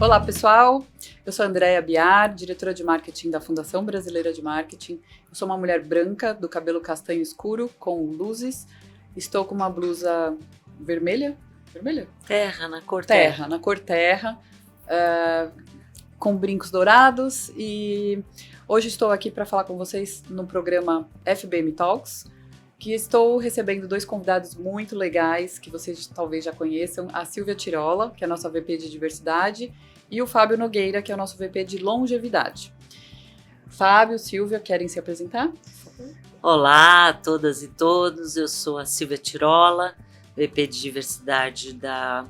Olá, pessoal. Eu sou a Andréa Biar, diretora de marketing da Fundação Brasileira de Marketing. Eu sou uma mulher branca, do cabelo castanho escuro, com luzes. Estou com uma blusa vermelha? Vermelha? Terra, na cor terra. Na cor terra, com brincos dourados. E hoje estou aqui para falar com vocês no programa FBM Talks, que estou recebendo dois convidados muito legais, que vocês talvez já conheçam, a Silvia Tirola, que é a nossa VP de Diversidade, e o Fábio Nogueira, que é o nosso VP de Longevidade. Fábio, Silvia, querem se apresentar? Olá a todas e todos, eu sou a Silvia Tirola, VP de Diversidade da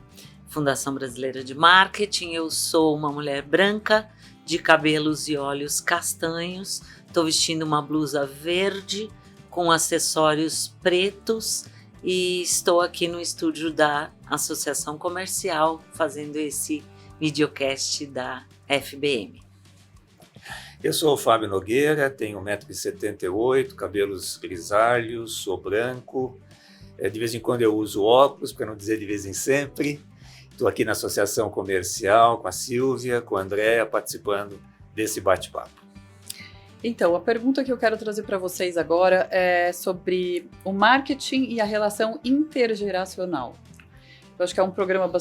Fundação Brasileira de Marketing. Eu sou uma mulher branca, de cabelos e olhos castanhos, estou vestindo uma blusa verde, com acessórios pretos, e estou aqui no estúdio da Associação Comercial fazendo esse videocast da FBM. Eu sou o Fábio Nogueira, tenho 1,78 m, cabelos grisalhos, sou branco. De vez em quando eu uso óculos, para não dizer de vez em sempre. Estou aqui na Associação Comercial com a Silvia, com a Andréa, participando desse bate-papo. Então, a pergunta que eu quero trazer para vocês agora é sobre o marketing e a relação intergeracional. Eu acho que é um programa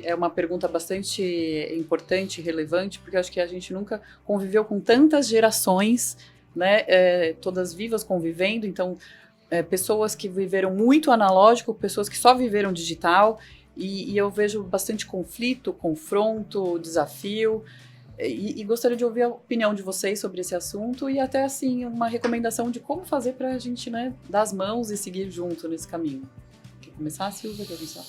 é uma pergunta bastante importante e relevante, porque eu acho que a gente nunca conviveu com tantas gerações, né, todas vivas convivendo, então pessoas que viveram muito analógico, pessoas que só viveram digital, e eu vejo bastante conflito, confronto, desafio, e gostaria de ouvir a opinião de vocês sobre esse assunto e até assim uma recomendação de como fazer para a gente, né, dar as mãos e seguir junto nesse caminho. Quer começar, Silvia? Quer começar?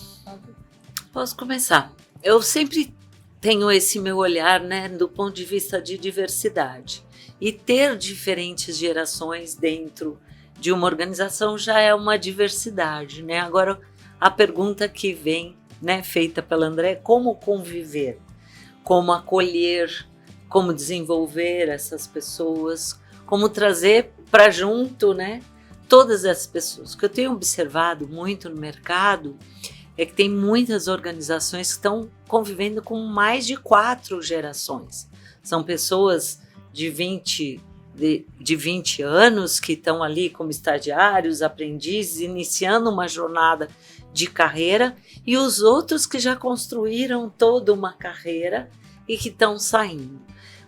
Posso começar. Eu sempre tenho esse meu olhar, né, do ponto de vista de diversidade. E ter diferentes gerações dentro de uma organização já é uma diversidade, né? Agora, a pergunta que vem, né, feita pela André, é como conviver, como acolher, como desenvolver essas pessoas, como trazer para junto, né, todas essas pessoas. O que eu tenho observado muito no mercado é que tem muitas organizações que estão convivendo com mais de 4 gerações. São pessoas de 20 anos que estão ali como estagiários, aprendizes, iniciando uma jornada de carreira, e os outros que já construíram toda uma carreira e que estão saindo.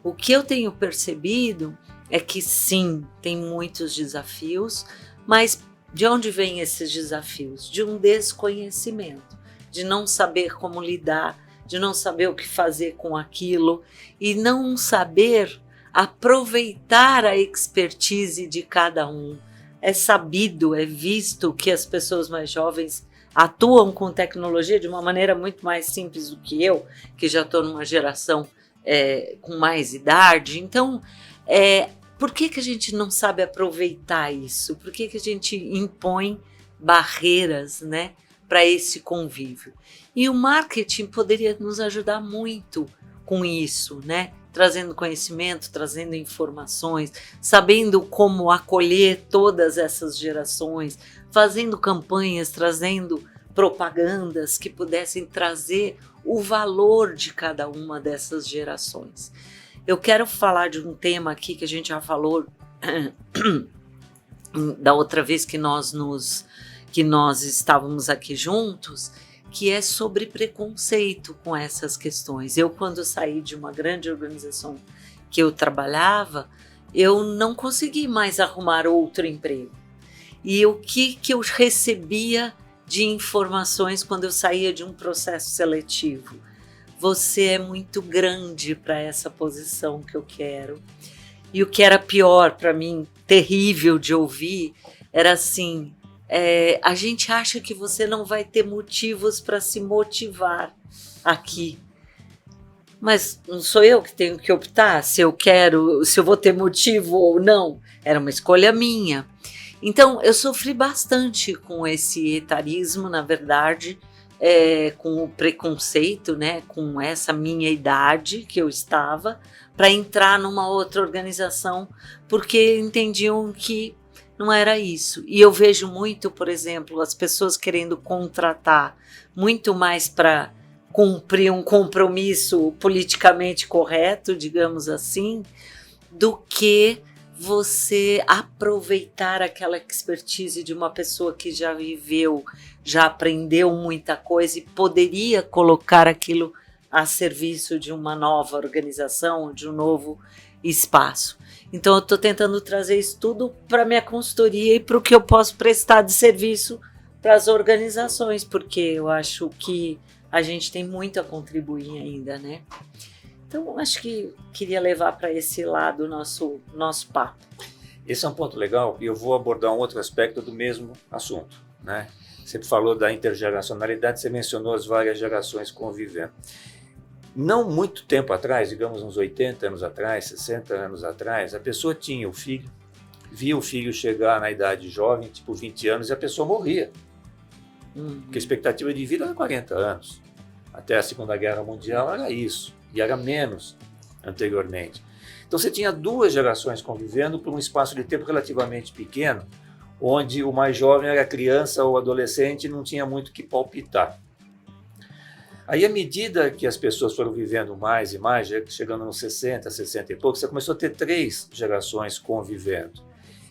O que eu tenho percebido é que sim, tem muitos desafios, mas de onde vêm esses desafios? De um desconhecimento, de não saber como lidar, de não saber o que fazer com aquilo e não saber aproveitar a expertise de cada um. É sabido, é visto que as pessoas mais jovens atuam com tecnologia de uma maneira muito mais simples do que eu, que já estou numa geração com mais idade. Então, por que a gente não sabe aproveitar isso? Por que a gente impõe barreiras, né, para esse convívio? E o marketing poderia nos ajudar muito com isso, né? Trazendo conhecimento, trazendo informações, sabendo como acolher todas essas gerações, fazendo campanhas, trazendo propagandas que pudessem trazer o valor de cada uma dessas gerações. Eu quero falar de um tema aqui que a gente já falou da outra vez que nós estávamos aqui juntos, que é sobre preconceito com essas questões. Eu, quando saí de uma grande organização que eu trabalhava, eu não consegui mais arrumar outro emprego. E o que eu recebia de informações quando eu saía de um processo seletivo? Você é muito grande para essa posição que eu quero. E o que era pior para mim, terrível de ouvir, era assim: a gente acha que você não vai ter motivos para se motivar aqui. Mas não sou eu que tenho que optar se eu vou ter motivo ou não. Era uma escolha minha. Então, eu sofri bastante com esse etarismo, na verdade, com o preconceito, né, com essa minha idade que eu estava, para entrar numa outra organização, porque entendiam que não era isso. E eu vejo muito, por exemplo, as pessoas querendo contratar muito mais para cumprir um compromisso politicamente correto, digamos assim, do que você aproveitar aquela expertise de uma pessoa que já viveu, já aprendeu muita coisa e poderia colocar aquilo a serviço de uma nova organização, de um novo espaço. Então eu estou tentando trazer isso tudo para a minha consultoria e para o que eu posso prestar de serviço para as organizações, porque eu acho que a gente tem muito a contribuir ainda, né? Então, acho que queria levar para esse lado o nosso papo. Esse é um ponto legal e eu vou abordar um outro aspecto do mesmo assunto, né? Você falou da intergeracionalidade, você mencionou as várias gerações convivendo. Não muito tempo atrás, digamos uns 80 anos atrás, 60 anos atrás, a pessoa tinha o filho, via o filho chegar na idade jovem, tipo 20 anos, e a pessoa morria. Porque a expectativa de vida era 40 anos. Até a Segunda Guerra Mundial era isso, e era menos anteriormente. Então você tinha duas gerações convivendo por um espaço de tempo relativamente pequeno, onde o mais jovem era criança ou adolescente e não tinha muito o que palpitar. Aí, à medida que as pessoas foram vivendo mais e mais, chegando nos 60, 60 e pouco, você começou a ter 3 gerações convivendo.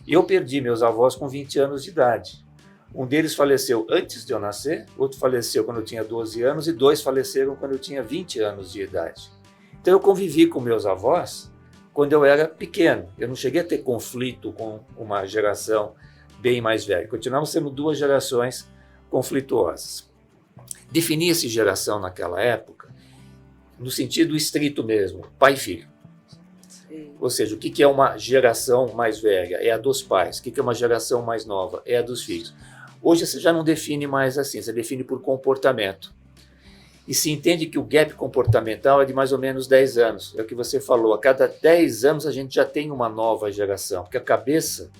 E eu perdi meus avós com 20 anos de idade. Um deles faleceu antes de eu nascer, outro faleceu quando eu tinha 12 anos e 2 faleceram quando eu tinha 20 anos de idade. Então eu convivi com meus avós quando eu era pequeno. Eu não cheguei a ter conflito com uma geração bem mais velha. Continuamos sendo 2 gerações conflituosas. Definia-se geração naquela época no sentido estrito mesmo, pai e filho. Sim. Ou seja, o que é uma geração mais velha? É a dos pais. O que é uma geração mais nova? É a dos filhos. Hoje você já não define mais assim, você define por comportamento. E se entende que o gap comportamental é de mais ou menos 10 anos. É o que você falou, a cada 10 anos a gente já tem uma nova geração, porque a cabeça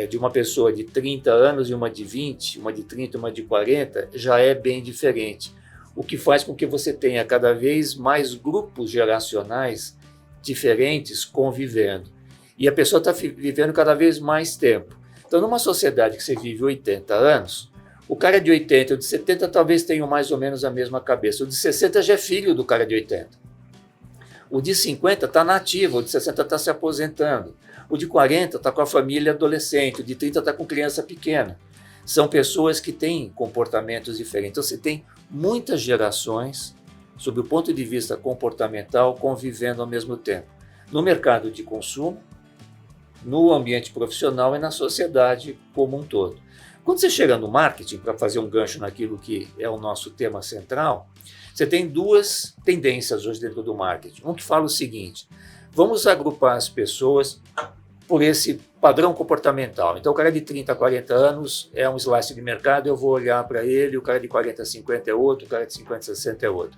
de uma pessoa de 30 anos e uma de 20, uma de 30 e uma de 40, já é bem diferente. O que faz com que você tenha cada vez mais grupos geracionais diferentes convivendo. E a pessoa está vivendo cada vez mais tempo. Então, numa sociedade que você vive 80 anos, o cara de 80 e o de 70 talvez tenham mais ou menos a mesma cabeça. O de 60 já é filho do cara de 80. O de 50 está na ativa, o de 60 está se aposentando. O de 40 está com a família adolescente, o de 30 está com criança pequena. São pessoas que têm comportamentos diferentes. Então, você tem muitas gerações, sob o ponto de vista comportamental, convivendo ao mesmo tempo. No mercado de consumo, no ambiente profissional e na sociedade como um todo. Quando você chega no marketing, para fazer um gancho naquilo que é o nosso tema central, você tem 2 tendências hoje dentro do marketing. Um que fala o seguinte: vamos agrupar as pessoas por esse padrão comportamental. Então, o cara de 30 a 40 anos é um slice de mercado, eu vou olhar para ele, o cara de 40 a 50 é outro, o cara de 50 a 60 é outro.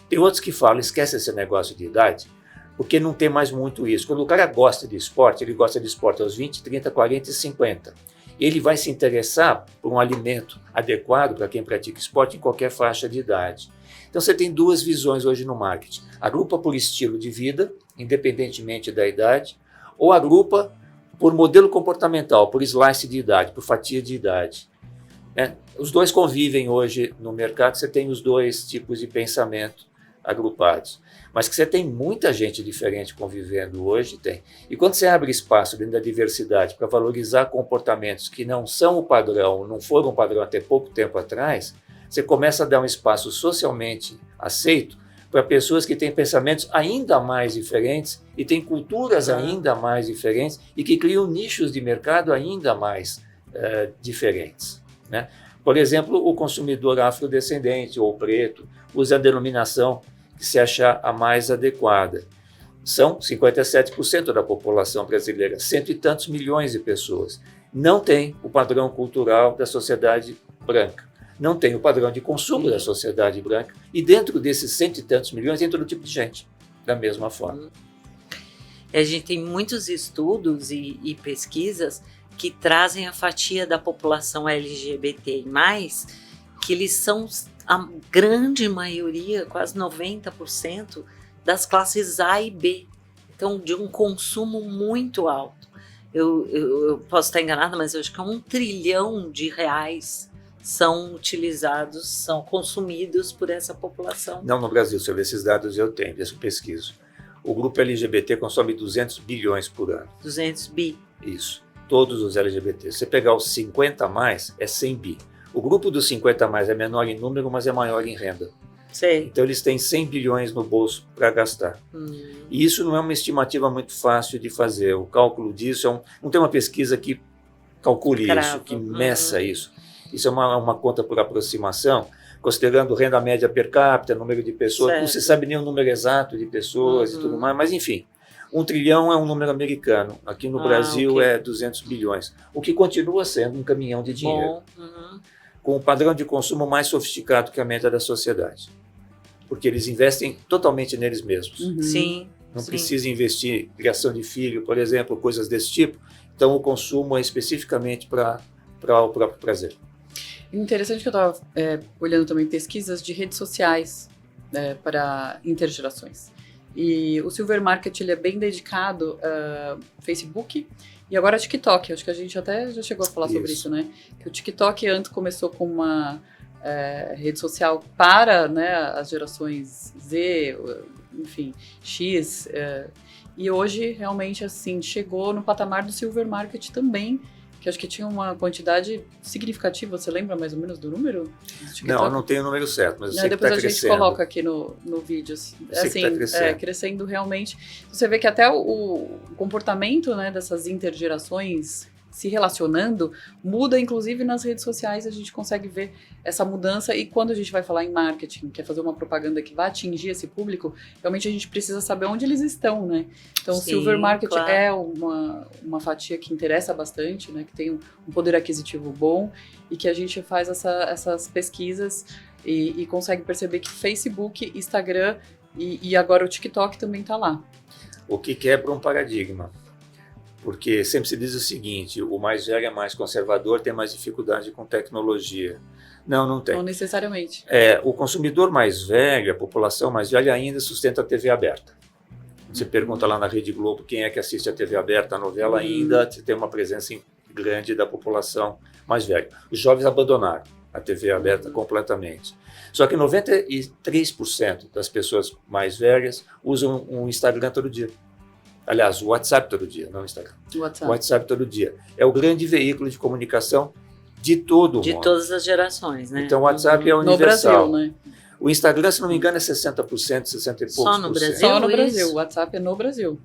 Tem outros que falam, esquece esse negócio de idade, porque não tem mais muito isso. Quando o cara gosta de esporte, ele gosta de esporte aos 20, 30, 40 e 50. Ele vai se interessar por um alimento adequado para quem pratica esporte em qualquer faixa de idade. Então você tem 2 visões hoje no marketing. Agrupa por estilo de vida, independentemente da idade, ou agrupa por modelo comportamental, por slice de idade, por fatia de idade. Os 2 convivem hoje no mercado, você tem os 2 tipos de pensamento agrupados. Mas que você tem muita gente diferente convivendo hoje, tem. E quando você abre espaço dentro da diversidade para valorizar comportamentos que não são o padrão, não foram o padrão até pouco tempo atrás, você começa a dar um espaço socialmente aceito para pessoas que têm pensamentos ainda mais diferentes e têm culturas ainda mais diferentes e que criam nichos de mercado ainda mais diferentes, né? Por exemplo, o consumidor afrodescendente ou preto usa a denominação que se achar a mais adequada. São 57% da população brasileira, 100 e tantos milhões de pessoas. Não tem o padrão cultural da sociedade branca. Não tem o padrão de consumo da sociedade branca. E dentro desses 100 e tantos milhões tem todo tipo de gente, da mesma forma. A gente tem muitos estudos e pesquisas que trazem a fatia da população LGBTI+, que eles são a grande maioria, quase 90%, das classes A e B. Então, de um consumo muito alto. Eu posso estar enganada, mas eu acho que é R$1 trilhão são utilizados, são consumidos por essa população? Não no Brasil, sobre esses dados eu tenho, eu pesquiso. O grupo LGBT consome 200 bilhões por ano. 200 bi. Isso, todos os LGBT. Se você pegar os 50 a mais, é 100 bi. O grupo dos 50 a mais é menor em número, mas é maior em renda. Sei. Então eles têm 100 bilhões no bolso para gastar. E isso não é uma estimativa muito fácil de fazer. O cálculo disso não tem uma pesquisa que calcule isso, que meça isso. Isso é uma conta por aproximação, considerando renda média per capita, número de pessoas. Não se sabe nem o número exato de pessoas e tudo mais, mas enfim. 1 trilhão é um número americano. Aqui no Brasil é 200 bilhões. O que continua sendo um caminhão de dinheiro. Com um padrão de consumo mais sofisticado que a média da sociedade. Porque eles investem totalmente neles mesmos. Sim. Não precisa investir em criação de filho, por exemplo, coisas desse tipo. Então o consumo é especificamente para o próprio prazer. Interessante que eu estava olhando também pesquisas de redes sociais para intergerações. E o Silver Market ele é bem dedicado a Facebook e agora TikTok. Acho que a gente até já chegou a falar sobre isso, né? Que o TikTok antes começou como uma rede social para, né, as gerações Z, enfim, X. E hoje realmente assim chegou no patamar do Silver Market também, que acho que tinha uma quantidade significativa. Você lembra mais ou menos do número? Não, eu não tenho o número certo, mas eu sei depois que está crescendo. Depois a gente coloca aqui no vídeo. Assim, crescendo realmente. Você vê que até o comportamento, né, dessas intergerações se relacionando muda, inclusive nas redes sociais a gente consegue ver essa mudança. E quando a gente vai falar em marketing, quer fazer uma propaganda que vai atingir esse público, realmente a gente precisa saber onde eles estão, né? Então o Silver Market é uma fatia que interessa bastante, né? Que tem um poder aquisitivo bom e que a gente faz essas pesquisas e consegue perceber que Facebook, Instagram e agora o TikTok também está lá. O que quebra um paradigma. Porque sempre se diz o seguinte, o mais velho é mais conservador, tem mais dificuldade com tecnologia. Não tem. Não necessariamente. O consumidor mais velho, a população mais velha ainda sustenta a TV aberta. Você pergunta lá na Rede Globo quem é que assiste a TV aberta, a novela ainda tem uma presença grande da população mais velha. Os jovens abandonaram a TV aberta completamente. Só que 93% das pessoas mais velhas usam um Instagram todo dia. Aliás, o WhatsApp todo dia, não o Instagram. WhatsApp todo dia. É o grande veículo de comunicação de todo mundo. De todas as gerações, né? Então o WhatsApp é universal. No Brasil, né? O Instagram, se não me engano, é 60%, 60 e poucos. Só no Brasil? Só no Brasil. O WhatsApp é no Brasil.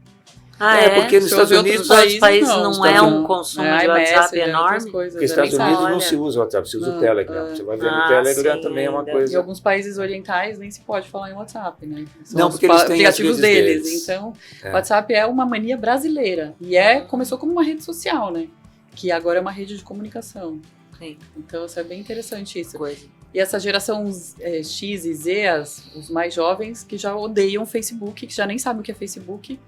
Porque nos Estados Unidos... Nos outros países não é um consumo de WhatsApp enorme? Porque nos Estados Unidos não se usa o WhatsApp, se usa o Telegram. Você vai ver no Telegram também é uma coisa... Em alguns países orientais nem se pode falar em WhatsApp, né? Não, porque eles têm aplicativos deles. Então, o WhatsApp é uma mania brasileira. E começou como uma rede social, né? Que agora é uma rede de comunicação. Sim. Então, isso é bem interessante isso. E essa geração X e Z, os mais jovens, que já odeiam o Facebook, que já nem sabem o que é Facebook,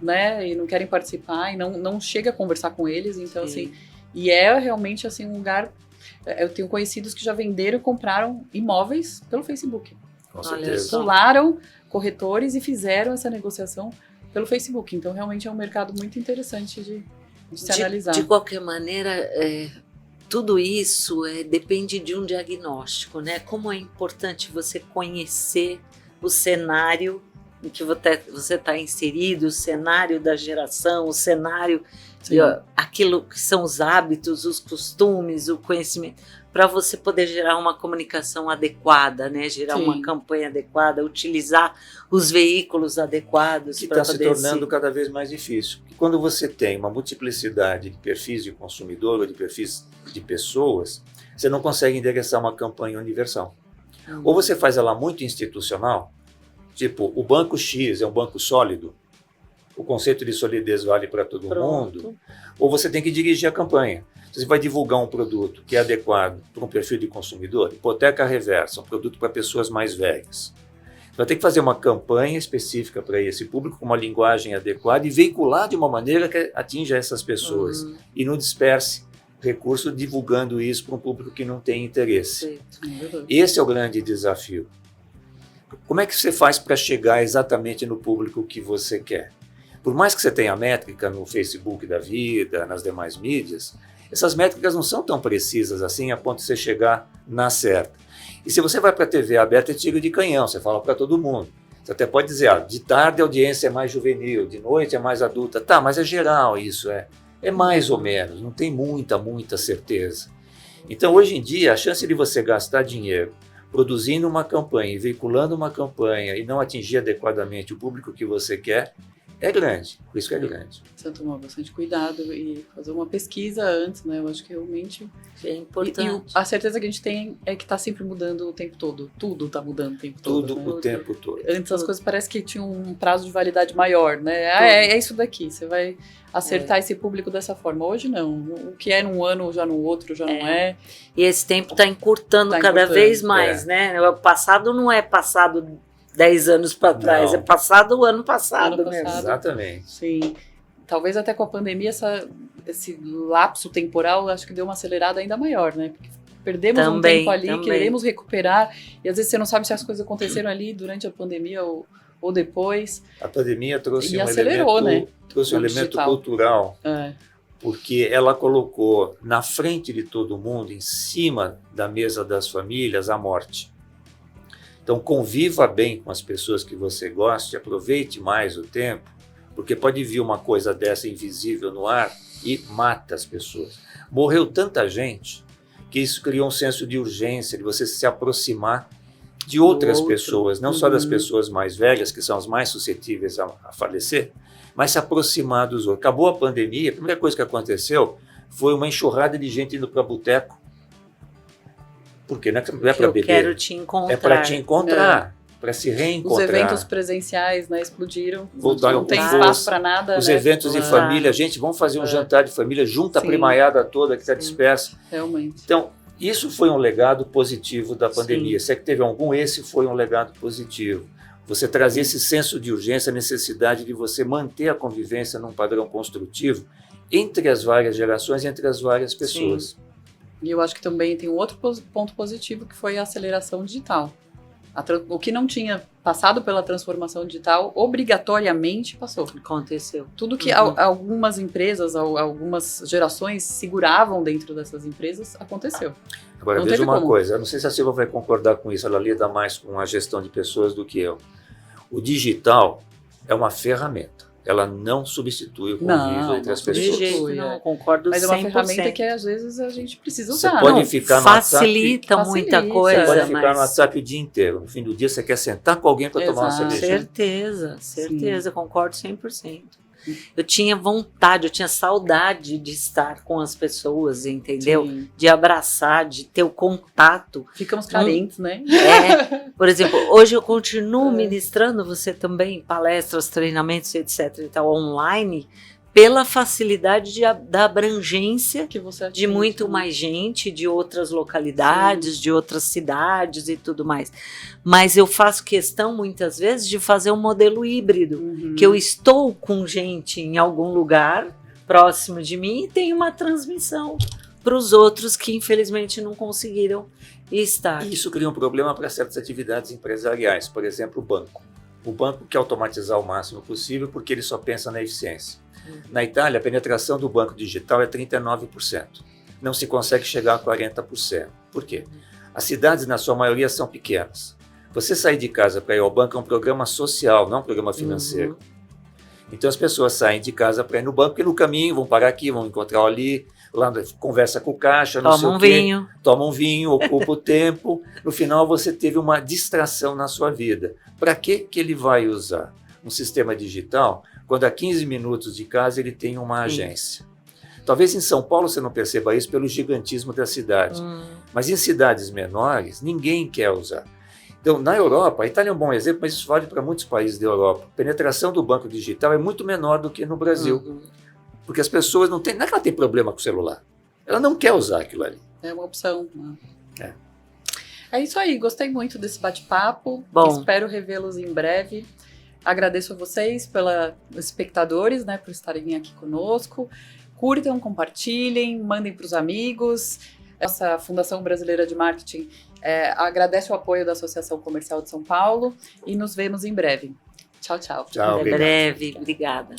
né, e não querem participar, e não chega a conversar com eles, então assim, e é realmente assim um lugar, eu tenho conhecidos que já venderam e compraram imóveis pelo Facebook. Com certeza. Pularam corretores e fizeram essa negociação pelo Facebook, então realmente é um mercado muito interessante de se analisar. De qualquer maneira, tudo isso depende de um diagnóstico, né, como é importante você conhecer o cenário em que você está inserido, o cenário da geração, o cenário, aquilo que são os hábitos, os costumes, o conhecimento, para você poder gerar uma comunicação adequada, né? Gerar uma campanha adequada, utilizar os veículos adequados. Que está se tornando cada vez mais difícil. Porque quando você tem uma multiplicidade de perfis de consumidor ou de perfis de pessoas, você não consegue endereçar uma campanha universal. Ou você faz ela muito institucional, tipo, o banco X é um banco sólido, o conceito de solidez vale para todo mundo, ou você tem que dirigir a campanha. Você vai divulgar um produto que é adequado para um perfil de consumidor, hipoteca reversa, um produto para pessoas mais velhas. Você vai ter que fazer uma campanha específica para esse público, com uma linguagem adequada e veicular de uma maneira que atinja essas pessoas e não disperse recurso divulgando isso para um público que não tem interesse. Esse é o grande desafio. Como é que você faz para chegar exatamente no público que você quer? Por mais que você tenha métrica no Facebook da vida, nas demais mídias, Essas métricas não são tão precisas assim a ponto de você chegar na certa. E se você vai para a TV aberta, é tiro de canhão, você fala para todo mundo. Você até pode dizer, de tarde a audiência é mais juvenil, de noite é mais adulta. Tá, mas é geral isso, é mais ou menos, não tem muita certeza. Então, hoje em dia, a chance de você gastar dinheiro produzindo uma campanha e veiculando uma campanha e não atingir adequadamente o público que você quer, é grande, por isso que é grande. Precisa tomar bastante cuidado e fazer uma pesquisa antes, né? Eu acho que realmente é importante. E a certeza que a gente tem é que está sempre mudando o tempo todo. Tudo está mudando o tempo todo. Tudo, né? O tempo todo. Antes as coisas parece que tinham um prazo de validade maior, né? É isso daqui, você vai acertar esse público dessa forma. Hoje não. O que é num ano, já no outro, já não é. E esse tempo está encurtando cada vez mais, né? O passado não é passado 10 anos para trás, é passado o ano passado mesmo. Exatamente. Sim. Talvez até com a pandemia esse lapso temporal acho que deu uma acelerada ainda maior, né? Porque perdemos um tempo ali, queremos recuperar, e às vezes você não sabe se as coisas aconteceram ali durante a pandemia ou depois. A pandemia trouxe um elemento cultural, porque ela colocou na frente de todo mundo, em cima da mesa das famílias, a morte. Então, conviva bem com as pessoas que você gosta, aproveite mais o tempo, porque pode vir uma coisa dessa invisível no ar e mata as pessoas. Morreu tanta gente que isso criou um senso de urgência, de você se aproximar de outras pessoas, não só das pessoas mais velhas, que são as mais suscetíveis a falecer, mas se aproximar dos outros. Acabou a pandemia, a primeira coisa que aconteceu foi uma enxurrada de gente indo para boteco. Porque não é para beber. Eu quero te encontrar. É para te encontrar, para se reencontrar. Os eventos presenciais, né, explodiram. Voltaram não tem espaço para nada. Os eventos de família, gente, vamos fazer um jantar de família, junta a primaiada toda que está dispersa. Realmente. Então, isso foi um legado positivo da pandemia. Se é que teve algum, esse foi um legado positivo. Você trazer esse senso de urgência, a necessidade de você manter a convivência num padrão construtivo entre as várias gerações, entre as várias pessoas. Sim. E eu acho que também tem um outro ponto positivo, que foi a aceleração digital. O que não tinha passado pela transformação digital, obrigatoriamente passou. Aconteceu. Tudo que algumas empresas, algumas gerações seguravam dentro dessas empresas, aconteceu. Agora, veja uma coisa, eu não sei se a Silvia vai concordar com isso, ela lida mais com a gestão de pessoas do que eu. O digital é uma ferramenta. Ela não substitui o convívio entre as pessoas. Não, concordo 100%. Mas é uma ferramenta que às vezes a gente precisa usar. Você pode ficar no facilita WhatsApp, muita coisa. Você pode ficar no WhatsApp o dia inteiro. No fim do dia você quer sentar com alguém para tomar uma cerveja. Certeza, concordo 100%. Eu tinha vontade, eu tinha saudade de estar com as pessoas, entendeu? Sim. De abraçar, de ter o contato. Ficamos carentes, né? Por exemplo, hoje eu continuo ministrando, você também, palestras, treinamentos, etc. e tal, online, pela facilidade da abrangência que você de muito mais gente, de outras localidades, de outras cidades e tudo mais. Mas eu faço questão, muitas vezes, de fazer um modelo híbrido, que eu estou com gente em algum lugar próximo de mim e tenho uma transmissão para os outros que, infelizmente, não conseguiram estar. Isso cria um problema para certas atividades empresariais, por exemplo, o banco. O banco quer automatizar o máximo possível porque ele só pensa na eficiência. Na Itália, a penetração do banco digital é 39%. Não se consegue chegar a 40%. Por quê? As cidades, na sua maioria, são pequenas. Você sair de casa para ir ao banco é um programa social, não um programa financeiro. Então as pessoas saem de casa para ir no banco, porque no caminho vão parar aqui, vão encontrar ali, lá conversa com o caixa, não sei o quê, toma um vinho, ocupa o tempo. No final você teve uma distração na sua vida. Para que ele vai usar um sistema digital quando a 15 minutos de casa ele tem uma agência? Talvez em São Paulo você não perceba isso pelo gigantismo da cidade, mas em cidades menores ninguém quer usar. Então, na Europa, a Itália é um bom exemplo, mas isso vale para muitos países da Europa. A penetração do banco digital é muito menor do que no Brasil, porque as pessoas não é que ela tem problema com o celular, ela não quer usar aquilo ali. É uma opção. É isso aí, gostei muito desse bate-papo, espero revê-los em breve. Agradeço a vocês, espectadores, né, por estarem aqui conosco. Curtam, compartilhem, mandem para os amigos. Essa Fundação Brasileira de Marketing agradece o apoio da Associação Comercial de São Paulo e nos vemos em breve. Tchau, tchau. Tchau, em breve, obrigada.